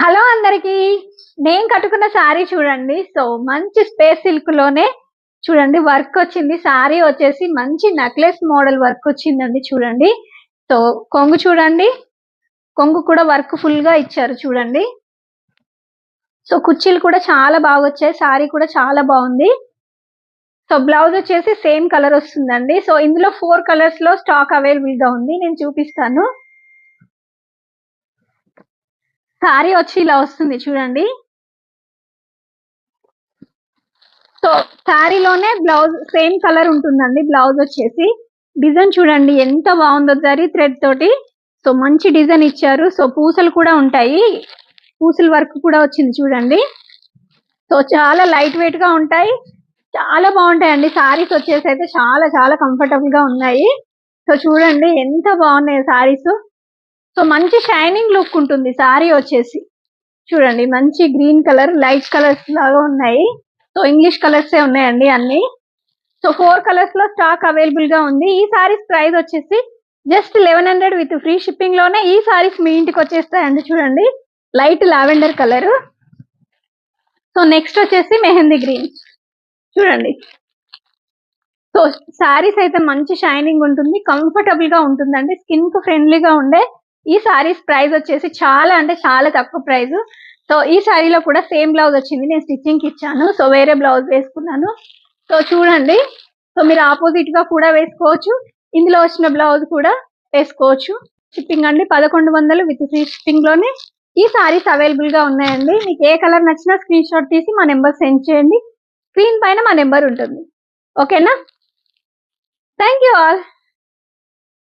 Hello అందరికి నేను కట్టుకున్న సారీ చూడండి. సో మంచి స్పేస్ సిల్క్ లోనే చూడండి వర్క్ వచ్చింది. సారీ వచ్చేసి మంచి నెక్లెస్ మోడల్ వర్క్ వచ్చిందండి. చూడండి సో కొంగు చూడండి, కొంగు కూడా వర్క్ ఫుల్ గా ఇచ్చారు చూడండి. సో కుర్చీలు కూడా చాలా బాగా వచ్చాయి. సారీ కూడా చాలా బాగుంది. సో బ్లౌజ్ వచ్చేసి సేమ్ కలర్ వస్తుందండి. సో ఇందులో 4 కలర్స్ లో స్టాక్ అవైలబుల్ గా ఉంది. నేను చూపిస్తాను. సారీ వచ్చి ఇలా వస్తుంది చూడండి. సో శారీలోనే బ్లౌజ్ సేమ్ కలర్ ఉంటుందండి. బ్లౌజ్ వచ్చేసి డిజైన్ చూడండి ఎంత బాగుందో, జరీ థ్రెడ్ తోటి. సో మంచి డిజైన్ ఇచ్చారు. సో పూసలు కూడా ఉంటాయి, పూసల వర్క్ కూడా వచ్చింది చూడండి. సో చాలా లైట్ వెయిట్ గా ఉంటాయి, చాలా బాగుంటాయండి. సారీస్ వచ్చేసి అయితే చాలా చాలా కంఫర్టబుల్ గా ఉన్నాయి. సో చూడండి ఎంత బాగున్నాయి సారీస్. సో మంచి షైనింగ్ లుక్ ఉంటుంది సారీ వచ్చేసి. చూడండి మంచి గ్రీన్ కలర్, లైట్ కలర్స్ లాగా ఉన్నాయి. సో ఇంగ్లీష్ కలర్స్ ఉన్నాయండి అన్ని. సో 4 కలర్స్ లో స్టాక్ అవైలబుల్ గా ఉంది. ఈ సారీస్ ప్రైస్ వచ్చేసి జస్ట్ 1100 విత్ ఫ్రీ షిప్పింగ్ లోనే ఈ సారీస్ మీ ఇంటికి వచ్చేస్తాయండి. చూడండి light lavender colour. So next వచ్చేసి మెహందీ గ్రీన్ చూడండి. సో సారీస్ అయితే మంచి షైనింగ్ ఉంటుంది, కంఫర్టబుల్ గా ఉంటుందండి. స్కిన్ కు ఫ్రెండ్లీగా ఉండే ఈ సారీస్ ప్రైస్ వచ్చేసి చాలా అంటే చాలా తక్కువ ప్రైస్. సో ఈ సారీలో కూడా సేమ్ బ్లౌజ్ వచ్చింది, నేను స్టిచ్చింగ్ కి ఇచ్చాను. సో వేరే బ్లౌజ్ వేసుకున్నాను. సో చూడండి, సో మీరు ఆపోజిట్ గా కూడా వేసుకోవచ్చు, ఇందులో వచ్చిన బ్లౌజ్ కూడా వేసుకోవచ్చు. షిప్పింగ్ అండి 1100 విత్ ఫ్రీ షిప్పింగ్ లోనే ఈ సారీస్ అవైలబుల్ గా ఉన్నాయండి. మీకు ఏ కలర్ నచ్చినా స్క్రీన్ షాట్ తీసి మా నెంబర్ సెండ్ చేయండి. స్క్రీన్ పైన మా నెంబర్ ఉంటుంది. ఓకేనా? Thank you all.